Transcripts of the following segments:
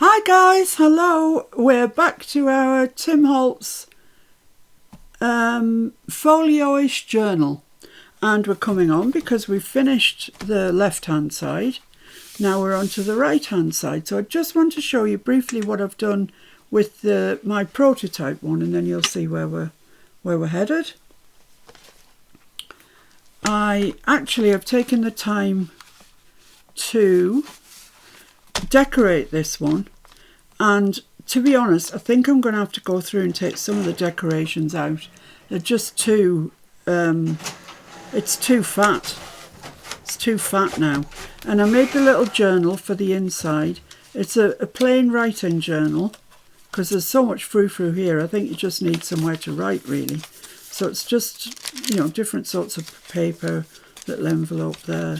Hi guys, hello. We're back to our Tim Holtz Folio-ish journal, and we're coming on because we've finished the left hand side. Now we're on to the right hand side, so I just want to show you briefly what I've done with my prototype one, and then you'll see where we're headed. I actually have taken the time to decorate this one, and to be honest, I think I'm going to have to go through and take some of the decorations out. They're just too it's too fat. It's too fat now. And I made the little journal for the inside. It's a plain writing journal because there's so much frou-frou here. I think you just need somewhere to write, really. So it's just, you know, different sorts of paper, little envelope there,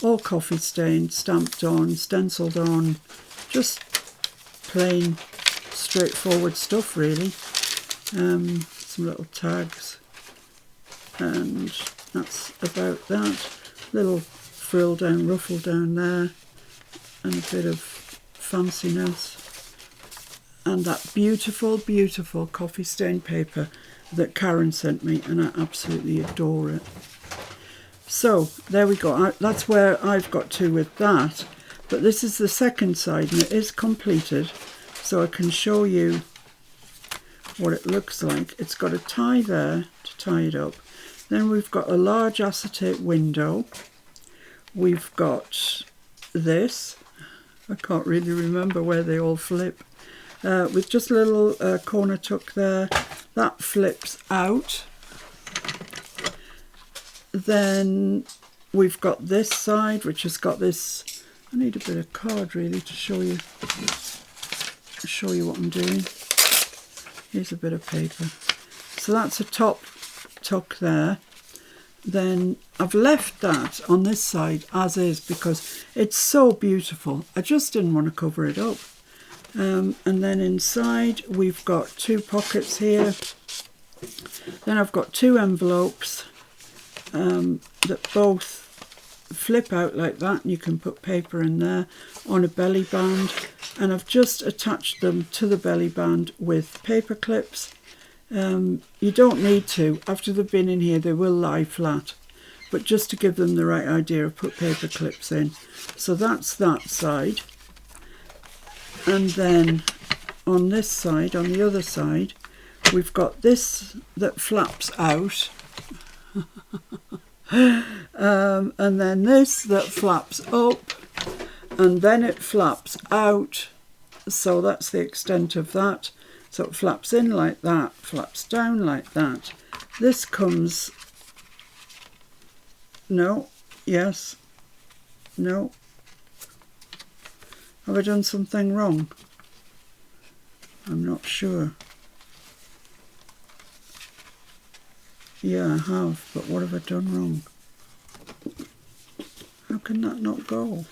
all coffee stained, stamped on, stenciled on, just plain, straightforward stuff, really. Some little tags, and that's about that. Little frill down, ruffle down there, and a bit of fanciness. And that beautiful, beautiful coffee stained paper that Karen sent me, and I absolutely adore it. So there we go. That's where I've got to with that. But this is the second side, and it is completed, so I can show you what it looks like. It's got a tie there to tie it up. Then we've got a large acetate window. We've got this. I can't really remember where they all flip. With just a little corner tuck there. That flips out. Then we've got this side, which has got this. I need a bit of card really to show you what I'm doing. Here's a bit of paper. So that's a top tuck there. Then I've left that on this side as is because it's so beautiful. I just didn't want to cover it up. And then inside we've got two pockets here. Then I've got two envelopes that both flip out like that, and you can put paper in there on a belly band, and I've just attached them to the belly band with paper clips. You don't need to. After they've been in here they will lie flat, but just to give them the right idea, I've put paper clips in. So that's that side. And then on this side, on the other side, we've got this that flaps out. And then this that flaps up, and then it flaps out. So that's the extent of that. So it flaps in like that, flaps down like that. This comes, no, yes, no. Have I done something wrong? I'm not sure. Yeah, I have, but what have I done wrong? How can that not go?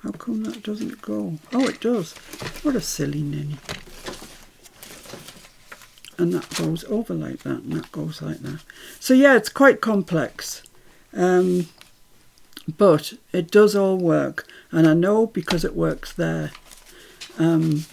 How come that doesn't go? Oh, it does. What a silly ninny. And that goes over like that, and that goes like that. So yeah, it's quite complex. But it does all work, and I know because it works there. And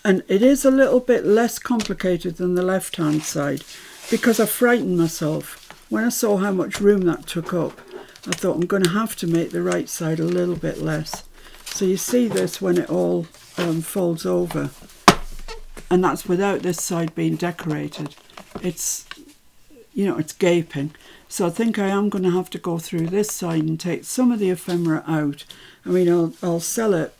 it is a little bit less complicated than the left-hand side, because I frightened myself. When I saw how much room that took up, I thought I'm going to have to make the right side a little bit less. So you see this when it all folds over, and that's without this side being decorated. It's, you know, it's gaping. So I think I am going to have to go through this side and take some of the ephemera out. I mean, I'll sell it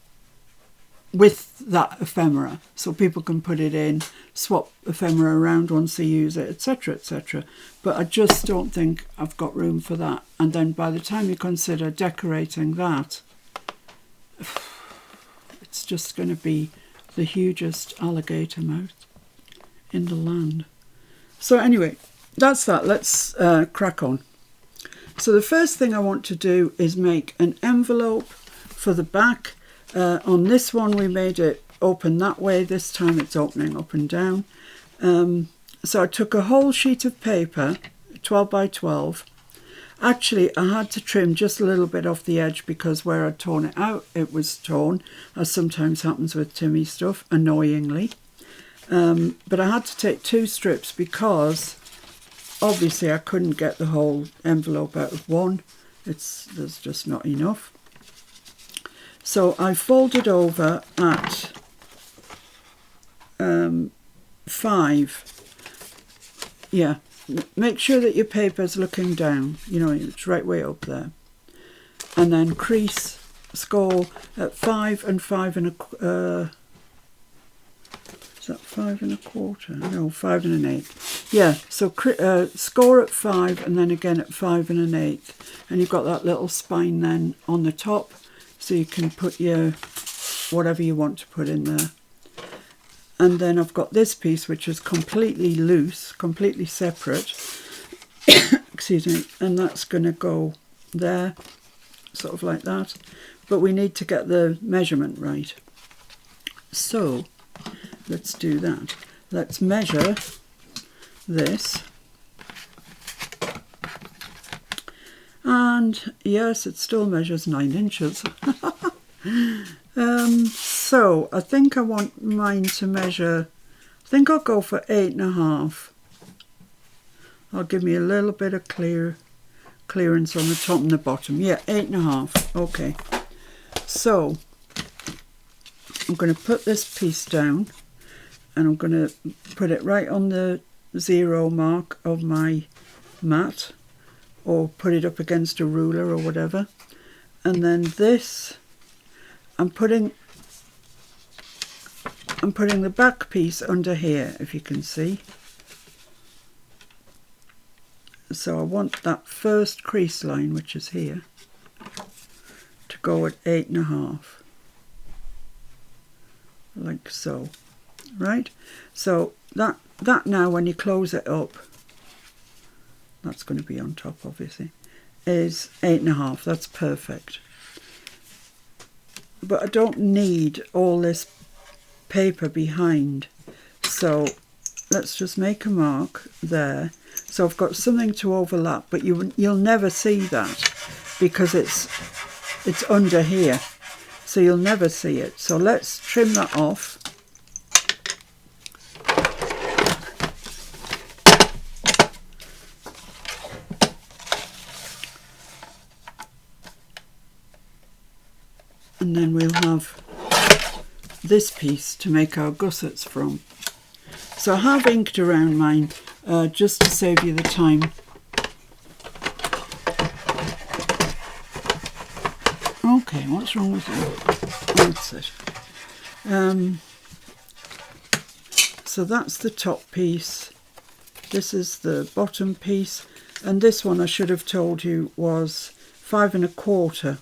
with that ephemera so people can put it in, swap ephemera around once they use it, etc., etc. But I just don't think I've got room for that. And then by the time you consider decorating that, it's just going to be the hugest alligator mouth in the land. So anyway, that's that. Let's crack on. So the first thing I want to do is make an envelope for the back. On this one we made it open that way. This time it's opening up and down. So I took a whole sheet of paper, 12 by 12, Actually, I had to trim just a little bit off the edge because where I'd torn it out, it was torn, as sometimes happens with Timmy stuff, annoyingly. But I had to take 2 strips because obviously I couldn't get the whole envelope out of one. There's just not enough. So I folded over at 5. Yeah, make sure that your paper's looking down, you know, it's right way up there. And then crease, score at 5 and 5 and a is that 5 1/4? No, 5 1/8. Yeah, so score at 5 and then again at 5 1/8. And you've got that little spine then on the top, so you can put your whatever you want to put in there. And then I've got this piece which is completely loose, completely separate. Excuse me. And that's going to go there, sort of like that. But we need to get the measurement right. So let's do that. Let's measure this. And yes, it still measures 9 inches. So I think I want mine to measure, I think I'll go for 8 1/2. I'll give me a little bit of clearance on the top and the bottom. Yeah, 8 1/2. Okay. So I'm going to put this piece down and I'm going to put it right on the 0 mark of my mat, or put it up against a ruler or whatever. And then this, I'm putting the back piece under here, if you can see. So I want that first crease line, which is here, to go at 8 1/2. Like so. Right? So that now, when you close it up, that's going to be on top obviously, is 8 1/2. That's perfect. But I don't need all this paper behind, so let's just make a mark there. So I've got something to overlap, but you'll never see that because it's under here, so you'll never see it. So let's trim that off. And then we'll have this piece to make our gussets from. So I have inked around mine just to save you the time. Okay, what's wrong with you? That's it. So that's the top piece. This is the bottom piece. And this one I should have told you was 5 1/4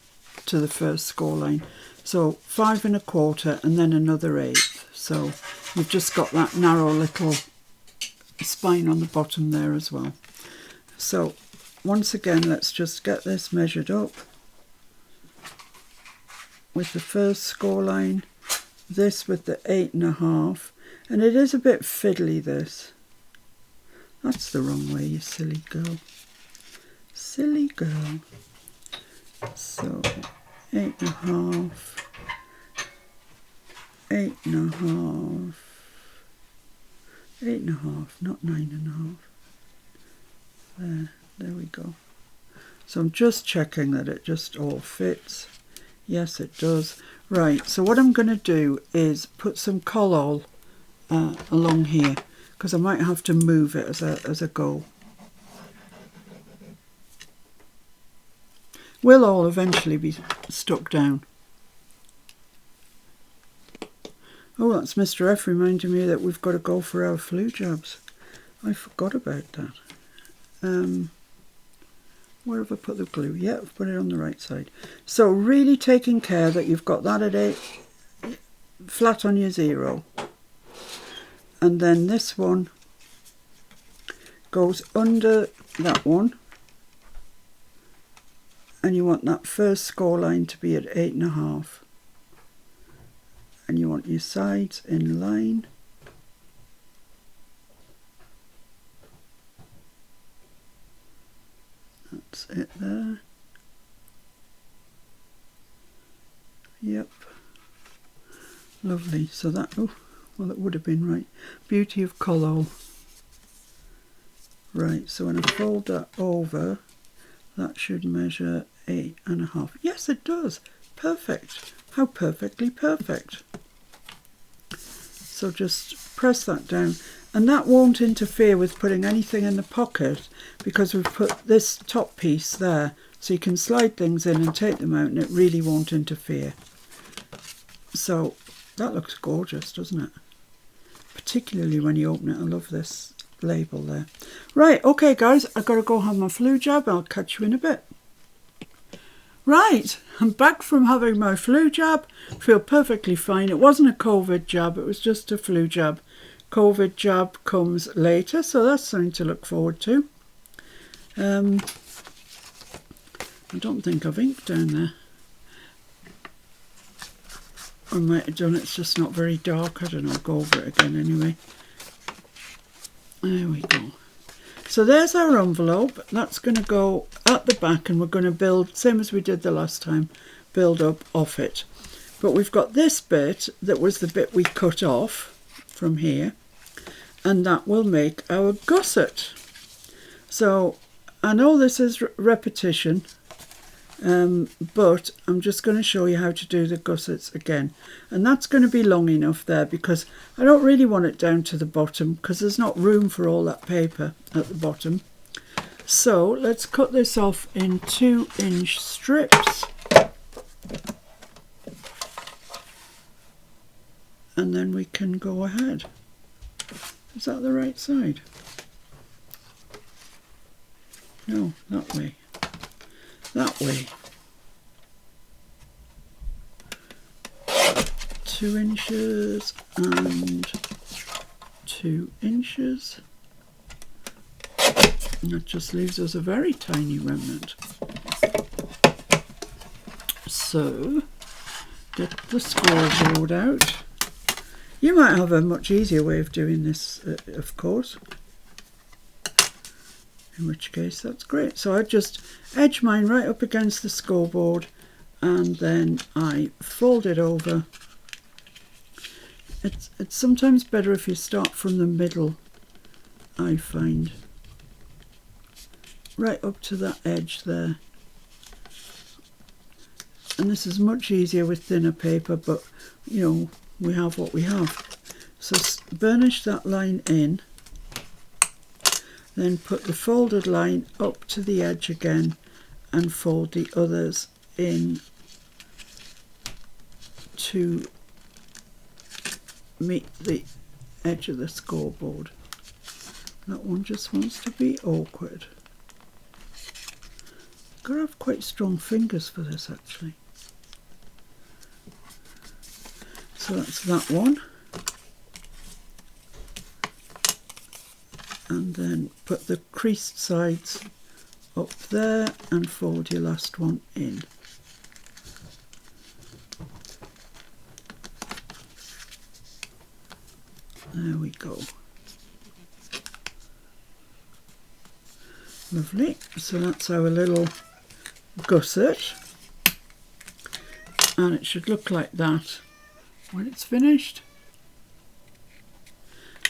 to the first score line. So 5 1/4 and then another 1/8. So you've just got that narrow little spine on the bottom there as well. So once again, let's just get this measured up with the first score line, this with the 8 1/2, and it is a bit fiddly, this. That's the wrong way, you silly girl. Silly girl. So 8 1/2, 8 1/2, 8 1/2, not 9 1/2. There we go. So I'm just checking that it just all fits. Yes, it does. Right, so what I'm going to do is put some collall along here, because I might have to move it as I go. Will all eventually be stuck down. Oh, that's Mr. F reminding me that we've got to go for our flu jabs. I forgot about that. Where have I put the glue? Yeah, I've put it on the right side. So really taking care that you've got that at 8, flat on your 0. And then this one goes under that one. And you want that first score line to be at 8 1/2. And you want your sides in line. That's it there. Yep. Lovely. So that, oh, well, it would have been right. Beauty of colour. Right, so when I fold that over, that should measure 8.5. Yes, it does. Perfect. How perfectly perfect. So just press that down. And that won't interfere with putting anything in the pocket because we've put this top piece there. So you can slide things in and take them out and it really won't interfere. So that looks gorgeous, doesn't it? Particularly when you open it. I love this label there. Right, okay guys, I've got to go have my flu jab. I'll catch you in a bit. Right, I'm back from having my flu jab. Feel perfectly fine. It wasn't a COVID jab, it was just a flu jab. COVID jab comes later, so that's something to look forward to. I don't think I've inked down there. I might have done, it's just not very dark. I don't know, I'll go over it again anyway. There we go. So there's our envelope. That's going to go at the back and we're going to build, same as we did the last time, build up off it. But we've got this bit that was the bit we cut off from here, and that will make our gusset. So I know this is repetition, but I'm just going to show you how to do the gussets again, and that's going to be long enough there because I don't really want it down to the bottom because there's not room for all that paper at the bottom. So let's cut this off in 2-inch strips, and then we can go ahead. Is that the right side? No, that way. That way. 2 inches and 2 inches. And that just leaves us a very tiny remnant. So, get the scoreboard out. You might have a much easier way of doing this, of course. In which case, that's great. So I just edge mine right up against the scoreboard and then I fold it over. It's sometimes better if you start from the middle, I find. Right up to that edge there. And this is much easier with thinner paper, but you know, we have what we have. So burnish that line in, then put the folded line up to the edge again and fold the others in to meet the edge of the scoreboard. That one just wants to be awkward. Got to have quite strong fingers for this actually. So that's that one. And then put the creased sides up there and fold your last one in. There we go. Lovely. So that's our little gusset. And it should look like that when it's finished.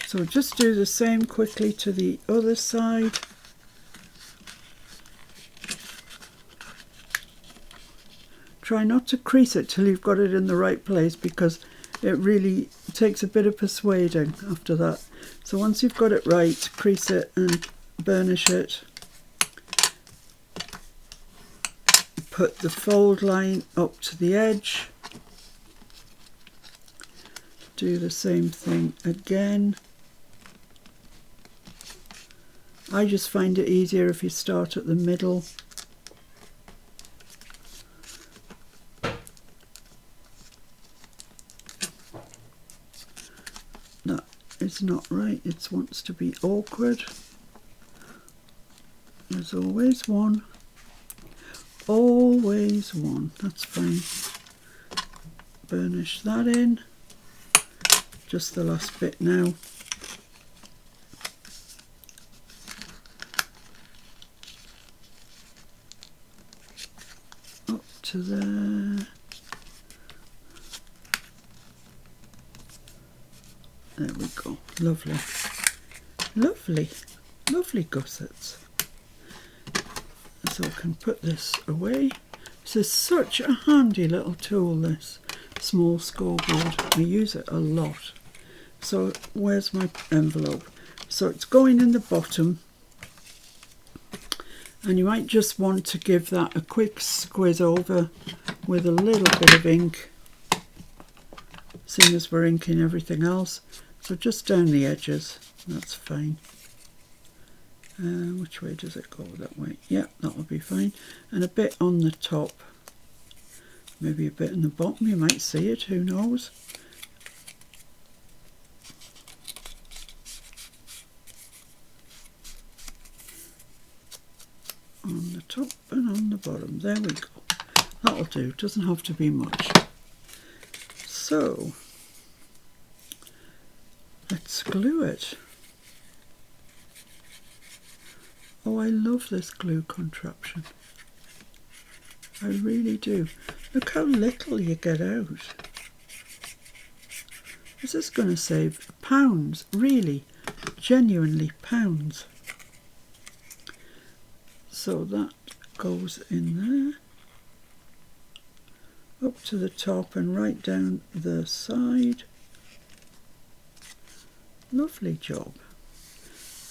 So just do the same quickly to the other side. Try not to crease it till you've got it in the right place because it really takes a bit of persuading after that. So once you've got it right, crease it and burnish it. Put the fold line up to the edge. Do the same thing again. I just find it easier if you start at the middle. That is not right, it wants to be awkward. There's always one. Always one, that's fine. Burnish that in. Just the last bit now. to there. There we go. Lovely. Lovely. Lovely gussets. So I can put this away. This is such a handy little tool, this small scoreboard. I use it a lot. So where's my envelope? So it's going in the bottom. And you might just want to give that a quick squiz over with a little bit of ink, seeing as we're inking everything else. So just down the edges, that's fine. Which way does it go? That way. Yeah, that will be fine. And a bit on the top. Maybe a bit in the bottom, you might see it, who knows. On the top and on the bottom. There we go. That'll do. Doesn't have to be much. So let's glue it. Oh, I love this glue contraption. I really do. Look how little you get out. This is going to save pounds, really, genuinely pounds. So that goes in there, up to the top and right down the side. Lovely job.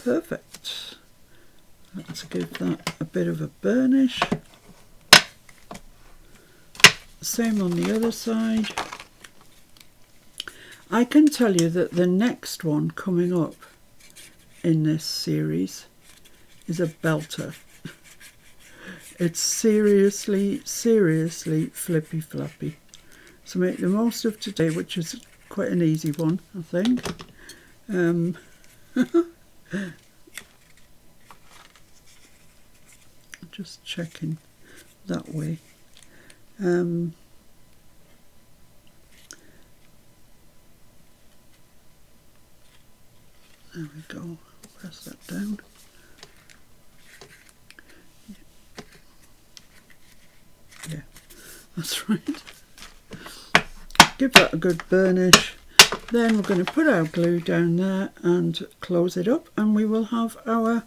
Perfect. Let's give that a bit of a burnish. Same on the other side. I can tell you that the next one coming up in this series is a belter. It's seriously, seriously flippy flappy. So make the most of today, which is quite an easy one, I think. Just checking that way. There we go. Press that down. Yeah, that's right. Give that a good burnish. Then we're going to put our glue down there and close it up, and we will have our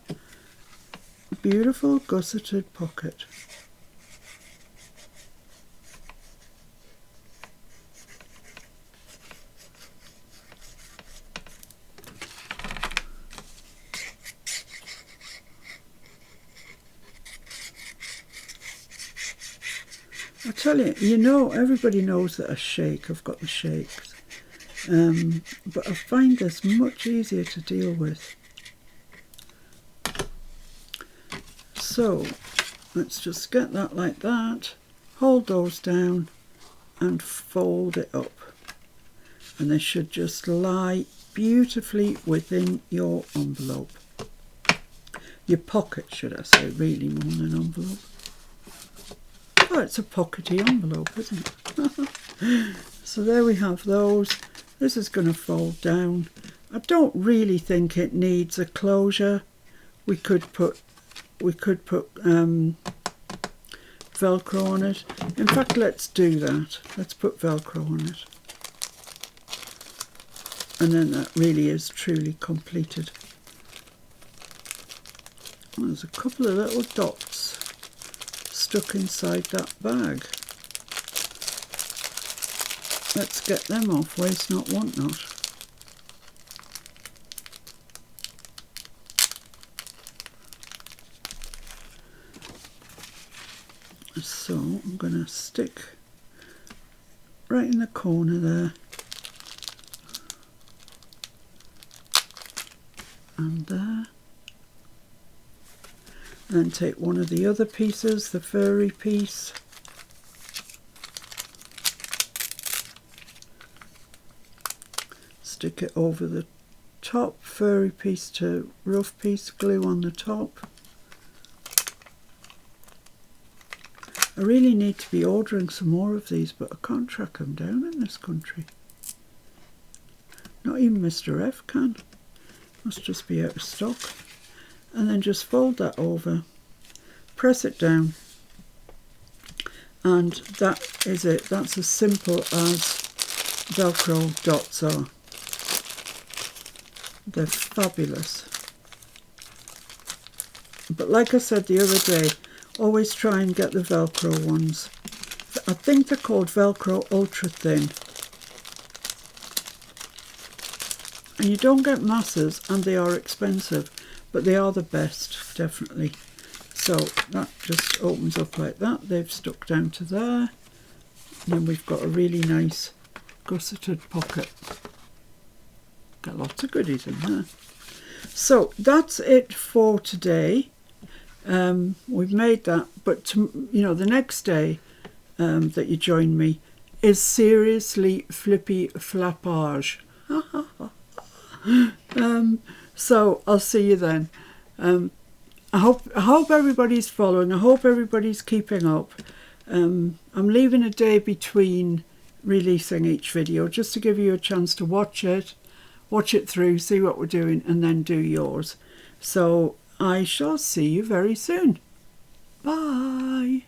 beautiful gusseted pocket. I tell you, you know, everybody knows that I shake. I've got the shakes. But I find this much easier to deal with. So let's just get that like that, hold those down and fold it up. And they should just lie beautifully within your envelope. Your pocket, should I say, really, more than an envelope. Oh, it's a pockety envelope, isn't it? So there we have those. This is going to fold down. I don't really think it needs a closure. We could put Velcro on it. In fact, let's do that. Let's put Velcro on it. And then that really is truly completed. There's a couple of little dots stuck inside that bag. Let's get them off. Waste not, want not. So I'm going to stick right in the corner there. And there. And then take one of the other pieces, the furry piece. Stick it over the top, furry piece to rough piece, glue on the top. I really need to be ordering some more of these, but I can't track them down in this country. Not even Mr. F can. Must just be out of stock. And then just fold that over, press it down, And that is it. That's as simple as Velcro dots are. They're fabulous. But like I said the other day, always try and get the Velcro ones. I think they're called Velcro Ultra Thin. And you don't get masses, and they are expensive, but they are the best, definitely. So that just opens up like that. They've stuck down to there. And then we've got a really nice gusseted pocket. Got lots of goodies in there. So that's it for today. We've made that, but the next day that you join me is seriously flippy flappage. So I'll see you then. I hope everybody's following. I hope everybody's keeping up. I'm leaving a day between releasing each video just to give you a chance to watch it through, see what we're doing, and then do yours. So I shall see you very soon. Bye.